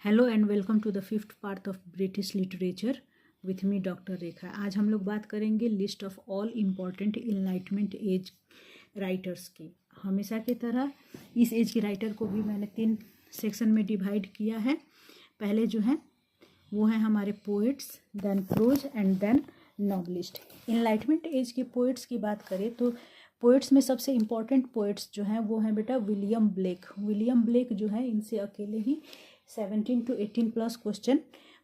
Hello and welcome to the fifth part of British literature with me doctor Rekha. आज हम लोग बात करेंगे list of all important enlightenment age writers की। हमेशा की तरह इस एज के राइटर को भी मैंने 3 सेक्शन में डिवाइड किया है। पहले जो है वो है हमारे poets, then prose and then novelist. Enlightenment age के पोइट्स की बात करें तो पोइट्स में सबसे इम्पॉर्टेंट पोइट्स जो हैं वो हैं बेटा विलियम ब्लेक। विलियम ब्लेक जो है इनसे अकेले ही 17 to 18 प्लस क्वेश्चन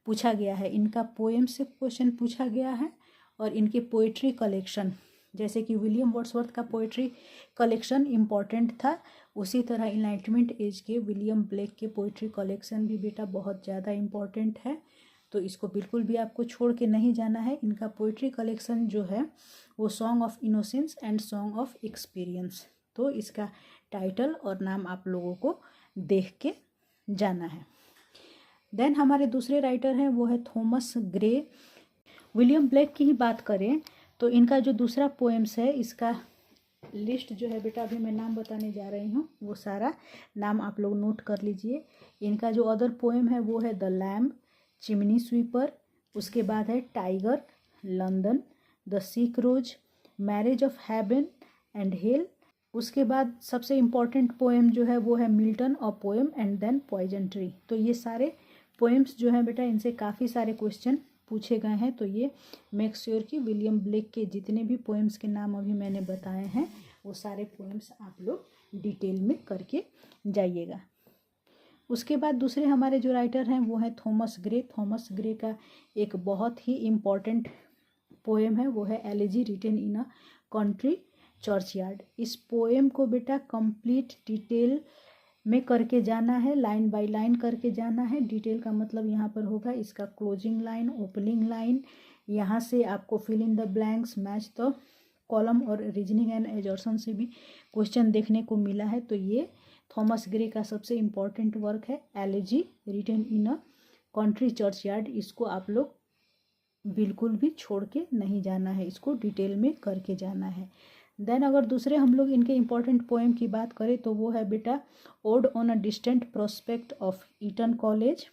पूछा गया है। इनका पोएम से क्वेश्चन पूछा गया है और इनके पोइट्री कलेक्शन, जैसे कि विलियम वर्ड्सवर्थ का पोइट्री कलेक्शन इम्पॉर्टेंट था, उसी तरह इनलाइटमेंट एज के विलियम ब्लेक के पोइट्री कलेक्शन भी बेटा बहुत ज़्यादा इम्पॉर्टेंट है। तो इसको बिल्कुल भी आपको छोड़ के नहीं जाना है। इनका पोइट्री कलेक्शन जो है वो song of innocence and song of experience. तो इसका टाइटल और नाम आप लोगों को देख के जाना है। देन हमारे दूसरे राइटर हैं वो है थॉमस ग्रे। विलियम ब्लेक की ही बात करें तो इनका जो दूसरा पोएम्स है, इसका लिस्ट जो है बेटा अभी मैं नाम बताने जा रही हूँ, वो सारा नाम आप लोग नोट कर लीजिए। इनका जो अदर पोएम है वो है द लैम्ब, चिमनी स्वीपर, उसके बाद है tiger, London, the sick rose, marriage of heaven and hell. उसके बाद सबसे इम्पॉर्टेंट पोएम जो है वो है Milton a poem and then poison tree. तो ये सारे पोएम्स जो हैं बेटा इनसे काफ़ी सारे क्वेश्चन पूछे गए हैं। तो ये मेक श्योर कि विलियम ब्लेक के जितने भी पोएम्स के नाम अभी मैंने बताए हैं वो सारे पोएम्स आप लोग डिटेल में करके जाइएगा। उसके बाद दूसरे हमारे जो राइटर हैं वो है थॉमस ग्रे। थॉमस ग्रे का एक बहुत ही इम्पॉर्टेंट पोएम है वो है elegy written in a country churchyard. इस पोएम को बेटा कंप्लीट डिटेल में करके जाना है, लाइन बाय लाइन करके जाना है। डिटेल का मतलब यहाँ पर होगा इसका क्लोजिंग लाइन, ओपनिंग लाइन, यहाँ से आपको fill in the blanks, match the column और रीजनिंग एंड एजर्सन से भी क्वेश्चन देखने को मिला है। तो ये थॉमस ग्रे का सबसे इम्पॉर्टेंट वर्क है elegy written in a country churchyard. इसको आप लोग बिल्कुल भी छोड़ के नहीं जाना है, इसको डिटेल में करके जाना है। देन अगर दूसरे हम लोग इनके इम्पॉर्टेंट पोएम की बात करें तो वो है बेटा ode on a distant prospect of Eton College.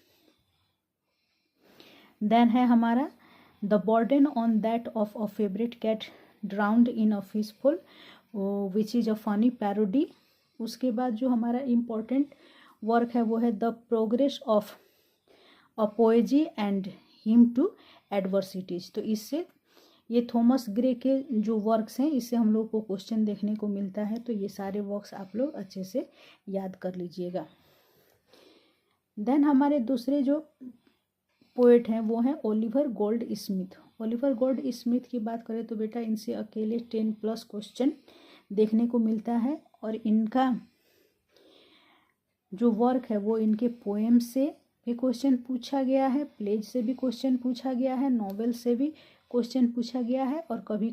Then है हमारा the burden on that of a favourite cat drowned in a fishful which is a funny parody. उसके बाद जो हमारा इम्पॉर्टेंट वर्क है वो है the progress of a poesy and hymn to adversities. तो इससे ये थॉमस ग्रे के जो वर्क्स हैं इससे हम लोग को क्वेश्चन देखने को मिलता है। तो ये सारे वर्क्स आप लोग अच्छे से याद कर लीजिएगा। देन हमारे दूसरे जो पोएट हैं वो हैं Oliver gold Smith. Oliver gold Smith की बात करें तो बेटा इनसे अकेले 10 प्लस क्वेश्चन देखने को मिलता है और इनका जो वर्क है वो इनके पोएम से भी क्वेश्चन पूछा गया है, प्लेज से भी क्वेश्चन पूछा गया है, नॉवेल से भी क्वेश्चन पूछा गया है और कभी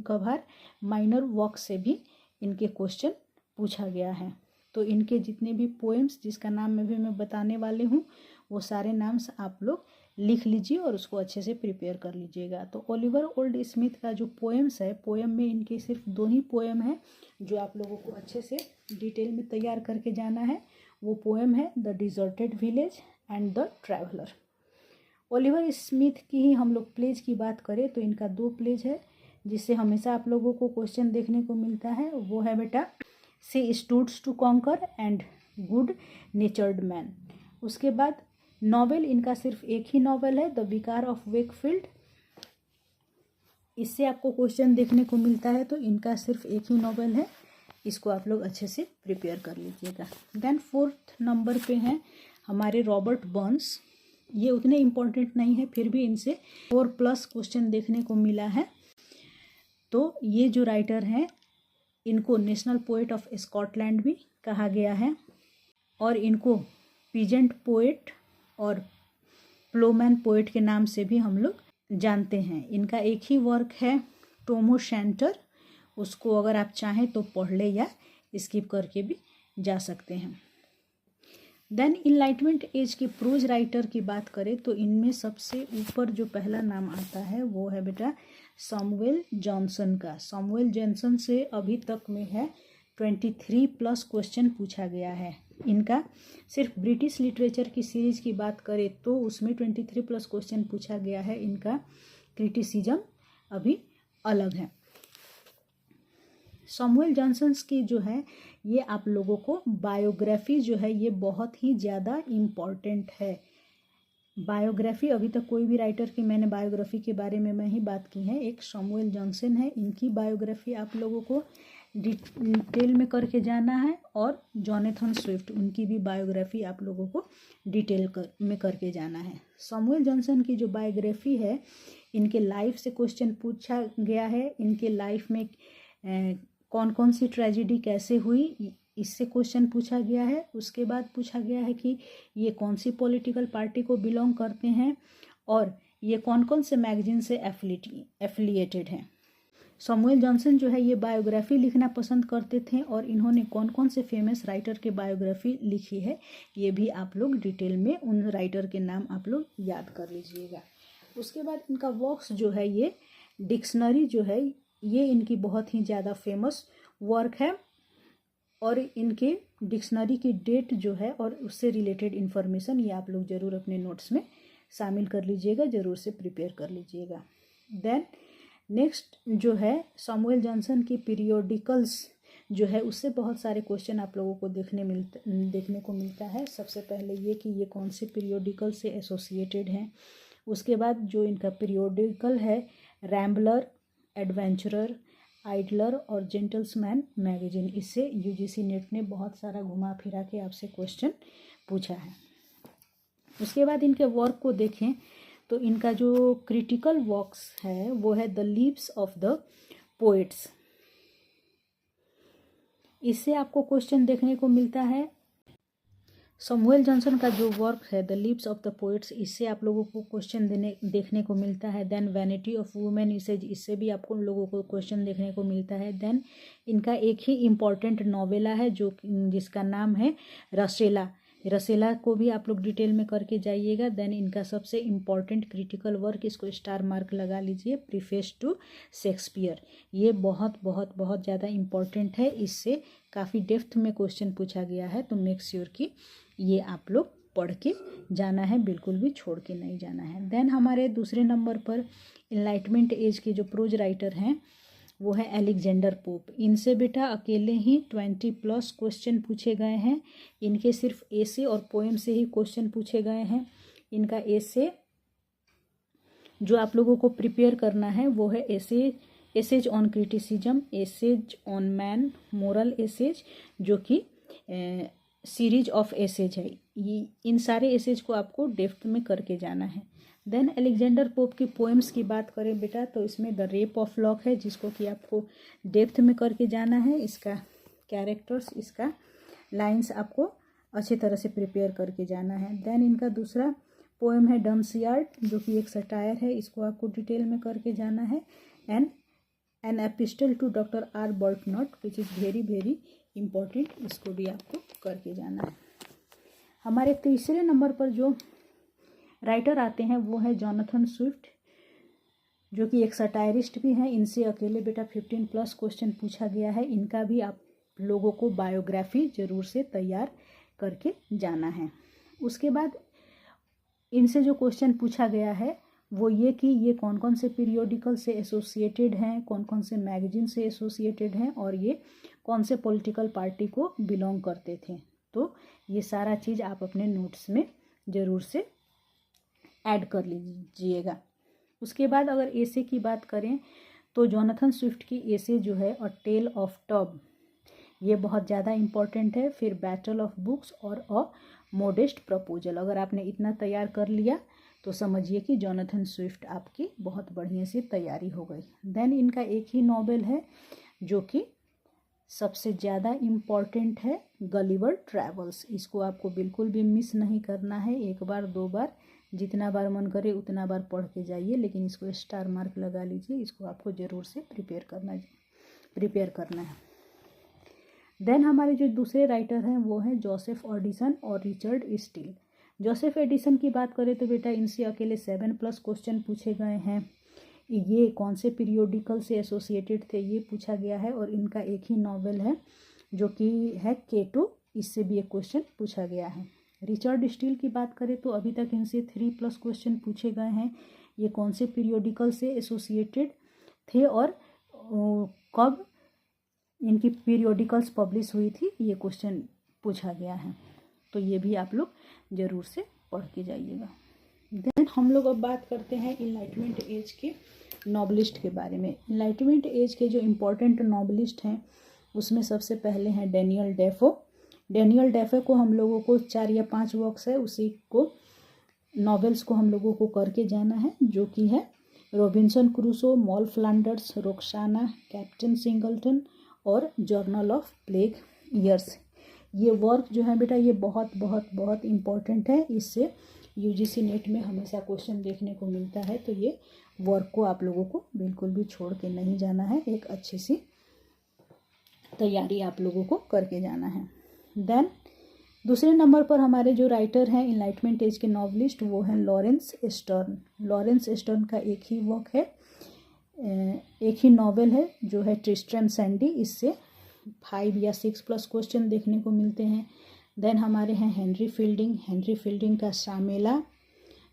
कभार माइनर वर्क से भी इनके क्वेश्चन पूछा गया है। तो इनके जितने भी पोएम्स जिसका नाम मैं बताने वाली हूँ वो सारे नाम्स आप लोग लिख लीजिए और उसको अच्छे से प्रिपेयर कर लीजिएगा। तो ओलिवर गोल्ड स्मिथ का जो पोएम्स है, पोएम में इनके सिर्फ 2 ही पोएम है जो आप लोगों को अच्छे से डिटेल में तैयार करके जाना है। वो पोएम है the deserted village and the traveller. Oliver Smith की ही हम लोग प्लेज की बात करें तो इनका 2 प्लेज है जिससे हमेशा आप लोगों को क्वेश्चन देखने को मिलता है। वो है बेटा she stoops to conquer and good natured man. उसके बाद नॉवेल इनका सिर्फ एक ही नॉवेल है द विकार ऑफ वेकफील्ड। इससे आपको क्वेश्चन देखने को मिलता है। तो इनका सिर्फ एक ही नॉवेल है, इसको आप लोग अच्छे से प्रिपेयर कर लीजिएगा। देन 4th नंबर पे हैं हमारे रॉबर्ट बर्न्स। ये उतने इम्पोर्टेंट नहीं है, फिर भी इनसे 4 प्लस क्वेश्चन देखने को मिला है। तो ये जो राइटर हैं इनको नेशनल पोएट ऑफ स्कॉटलैंड भी कहा गया है और इनको पीजेंट पोएट और प्लोमैन पोएट के नाम से भी हम लोग जानते हैं। इनका एक ही वर्क है टोमो सेंटर, उसको अगर आप चाहें तो पढ़ ले या स्किप करके भी जा सकते हैं। देन इनलाइटमेंट एज के प्रोज राइटर की बात करें तो इनमें सबसे ऊपर जो पहला नाम आता है वो है बेटा सैमुअल जॉनसन का। सैमुअल जॉनसन से अभी तक में है 23+ क्वेश्चन पूछा गया है इनका। सिर्फ ब्रिटिश लिटरेचर की सीरीज की बात करें तो उसमें 23+ क्वेश्चन पूछा गया है। इनका क्रिटिसिज्म अभी अलग है। सैमुअल जॉनसन की जो है ये आप लोगों को बायोग्राफी जो है ये बहुत ही ज़्यादा इम्पॉर्टेंट है। बायोग्राफी अभी तक कोई भी राइटर की मैंने बायोग्राफी के बारे में मैं ही बात की है, एक सैमुअल जॉनसन है। इनकी बायोग्राफी आप लोगों को डिटेल में करके जाना है, और जॉनथन स्विफ्ट उनकी भी बायोग्राफी आप लोगों को डिटेल में करके जाना है। सैमुअल जॉनसन की जो बायोग्राफी है इनके लाइफ से क्वेश्चन पूछा गया है। इनके लाइफ में कौन कौन सी ट्रेजेडी कैसे हुई इससे क्वेश्चन पूछा गया है। उसके बाद पूछा गया है कि ये कौन सी पॉलिटिकल पार्टी को बिलोंग करते हैं और ये कौन कौन से मैगजीन से एफिलिएटेड हैं। सैमुअल जॉनसन जो है ये बायोग्राफी लिखना पसंद करते थे, और इन्होंने कौन कौन से फेमस राइटर के बायोग्राफी लिखी है ये भी आप लोग डिटेल में उन राइटर के नाम आप लोग याद कर लीजिएगा। उसके बाद इनका वर्क्स जो है ये डिक्शनरी जो है ये इनकी बहुत ही ज़्यादा फेमस वर्क है, और इनके डिक्शनरी की डेट जो है और उससे रिलेटेड इन्फॉर्मेशन ये आप लोग ज़रूर अपने नोट्स में शामिल कर लीजिएगा, ज़रूर से प्रिपेयर कर लीजिएगा। देन नेक्स्ट जो है सैमुअल जॉनसन की पीरियोडिकल्स जो है उससे बहुत सारे क्वेश्चन आप लोगों को देखने को मिलता है। सबसे पहले ये कि ये कौन से पीरियोडिकल से एसोसिएटेड हैं। उसके बाद जो इनका पीरियोडिकल है रैम्बलर, एडवेंचरर, आइडलर और जेंटल्समैन मैगजीन, इससे यूजीसी नेट ने बहुत सारा घुमा फिरा के आपसे क्वेश्चन पूछा है। उसके बाद इनके वर्क को देखें तो इनका जो क्रिटिकल वर्क्स है वो है the leaves of the poets. इससे आपको क्वेश्चन देखने को मिलता है। सैमुअल जॉनसन का जो वर्क है the leaves of the poets, इससे आप लोगों को क्वेश्चन देखने को मिलता है। देन वैनिटी ऑफ वुमेन इससे भी आपको लोगों को क्वेश्चन देखने को मिलता है। देन इनका एक ही इम्पॉर्टेंट नॉवेला है जिसका नाम है रसेला को भी आप लोग डिटेल में करके जाइएगा। देन इनका सबसे इम्पॉर्टेंट क्रिटिकल वर्क, इसको स्टार मार्क लगा लीजिए, प्रीफेस टू शेक्सपियर। ये बहुत बहुत बहुत ज़्यादा इम्पॉर्टेंट है, इससे काफ़ी डेप्थ में क्वेश्चन पूछा गया है। तो मेक श्योर कि ये आप लोग पढ़ के जाना है, बिल्कुल भी छोड़ के नहीं जाना है। देन हमारे दूसरे नंबर पर इनलाइटमेंट एज के जो प्रोज राइटर हैं वो है अलेक्जेंडर पोप। इनसे बेटा अकेले ही 20+ क्वेश्चन पूछे गए हैं। इनके सिर्फ एसे और पोएम से ही क्वेश्चन पूछे गए हैं। इनका एसे जो आप लोगों को प्रिपेयर करना है वो है essays on criticism, essays on man, moral essays, जो कि सीरीज ऑफ एसेज है। ये इन सारे एसेज को आपको डेप्थ में करके जाना है। देन अलेक्जेंडर पोप की पोएम्स की बात करें बेटा तो इसमें द रेप ऑफ लॉक है, जिसको कि आपको डेप्थ में करके जाना है। इसका कैरेक्टर्स, इसका लाइंस आपको अच्छी तरह से प्रिपेयर करके जाना है। देन इनका दूसरा पोएम है डम्सियार्ड, जो कि एक सटायर है, इसको आपको डिटेल में करके जाना है। And an epistle to doctor Arbuthnot which is very very important, इसको भी आपको करके जाना है। हमारे तीसरे नंबर पर जो राइटर आते हैं वो है जॉनथन स्विफ्ट, जो कि एक सटायरिस्ट भी हैं। इनसे अकेले बेटा 15+ क्वेश्चन पूछा गया है। इनका भी आप लोगों को बायोग्राफी ज़रूर से तैयार करके जाना है। उसके बाद इनसे जो क्वेश्चन पूछा गया है वो ये कि ये कौन कौन से पीरियोडिकल से एसोसिएटेड हैं, कौन कौन से मैगजीन से एसोसिएटेड हैं, और ये कौन से पॉलिटिकल पार्टी को बिलोंग करते थे। तो ये सारा चीज़ आप अपने नोट्स में ज़रूर से ऐड कर लीजिएगा। उसके बाद अगर एसे की बात करें तो जॉनथन स्विफ्ट की एसे जो है अ टेल ऑफ टब, ये बहुत ज़्यादा इम्पॉर्टेंट है। फिर बैटल ऑफ बुक्स और अ मोडेस्ट प्रपोजल। अगर आपने इतना तैयार कर लिया तो समझिए कि जॉनथन स्विफ्ट आपकी बहुत बढ़िया से तैयारी हो गई। देन इनका एक ही नॉवेल है जो कि सबसे ज़्यादा इम्पॉर्टेंट है, गलिवर ट्रैवल्स। इसको आपको बिल्कुल भी मिस नहीं करना है। एक बार दो बार, जितना बार मन करे उतना बार पढ़ के जाइए, लेकिन इसको स्टार मार्क लगा लीजिए। इसको आपको ज़रूर से प्रिपेयर करना है। देन हमारे जो दूसरे राइटर हैं वो हैं जोसेफ एडिसन और रिचर्ड स्टील। जोसेफ एडिसन की बात करें तो बेटा इनसे अकेले 7+ क्वेश्चन पूछे गए हैं। ये कौन से पीरियोडिकल से एसोसिएटेड थे ये पूछा गया है, और इनका एक ही नॉवेल है जो कि है K2, इससे भी एक क्वेश्चन पूछा गया है। रिचर्ड स्टील की बात करें तो अभी तक इनसे 3+ क्वेश्चन पूछे गए हैं। ये कौन से पीरियोडिकल से एसोसिएटेड थे और कब इनकी पीरियोडिकल्स पब्लिश हुई थी, ये क्वेश्चन पूछा गया है। तो ये भी आप लोग ज़रूर से पढ़ के जाइएगा। देन हम लोग अब बात करते हैं इनलाइटमेंट एज के नॉवलिस्ट के बारे में। इनलाइटमेंट एज के जो इम्पोर्टेंट नॉवलिस्ट हैं उसमें सबसे पहले हैं डेनियल डेफो। डेनियल डेफो को हम लोगों को 4 या 5 वर्क्स है, उसी को नॉवेल्स को हम लोगों को करके जाना है, जो कि है Robinson Crusoe, Moll Flanders, Roxana, Captain Singleton और जर्नल ऑफ प्लेग ईयर्स। ये वर्क जो है बेटा ये बहुत बहुत बहुत इम्पॉर्टेंट है। इससे यूजीसी नेट में हमेशा क्वेश्चन देखने को मिलता है। तो ये वर्क को आप लोगों को बिल्कुल भी छोड़ के नहीं जाना है, एक अच्छी सी तैयारी आप लोगों को करके जाना है। देन दूसरे नंबर पर हमारे जो राइटर हैं इनलाइटमेंट एज के नॉवलिस्ट, वो हैं लॉरेंस स्टर्न। लॉरेंस स्टर्न का एक ही वर्क है, एक ही नॉवेल है जो है ट्रिस्ट्रैम सैंडी। इससे 5 या 6+ क्वेश्चन देखने को मिलते हैं। देन हमारे हैं हेनरी फील्डिंग। हेनरी फील्डिंग का शामेला,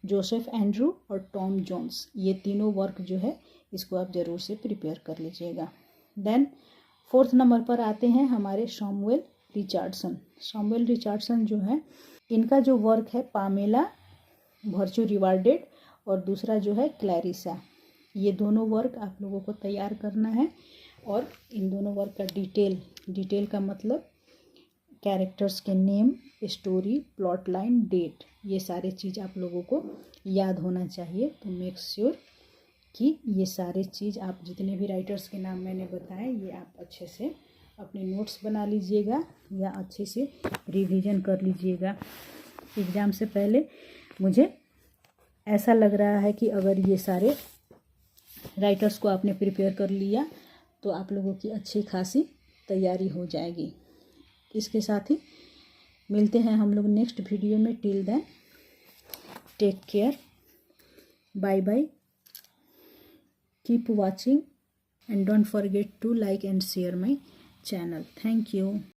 जोसेफ एंड्रू और टॉम जोन्स, ये तीनों वर्क जो है इसको आप ज़रूर से प्रिपेयर कर लीजिएगा। देन 4th नंबर पर आते हैं हमारे शैमुअल रिचर्डसन। शैमुअल रिचर्डसन जो है इनका जो वर्क है पामेला, वर्च्यू रिवार्डेड और दूसरा जो है क्लैरिसा, ये दोनों वर्क आप लोगों को तैयार करना है। और इन दोनों वर्क का डिटेल का मतलब कैरेक्टर्स के name, story, plot line, date, ये सारे चीज़ आप लोगों को याद होना चाहिए। तो मेक श्योर कि ये सारे चीज़ आप जितने भी राइटर्स के नाम मैंने बताए ये आप अच्छे से अपने नोट्स बना लीजिएगा या अच्छे से रिवीजन कर लीजिएगा। एग्ज़ाम से पहले मुझे ऐसा लग रहा है कि अगर ये सारे राइटर्स को आपने प्रिपेयर कर लिया तो आप लोगों की अच्छी खासी तैयारी हो जाएगी। इसके साथ ही मिलते हैं हम लोग नेक्स्ट वीडियो में। Till then take care, bye bye, keep watching and don't forget to like and share my channel. Thank you.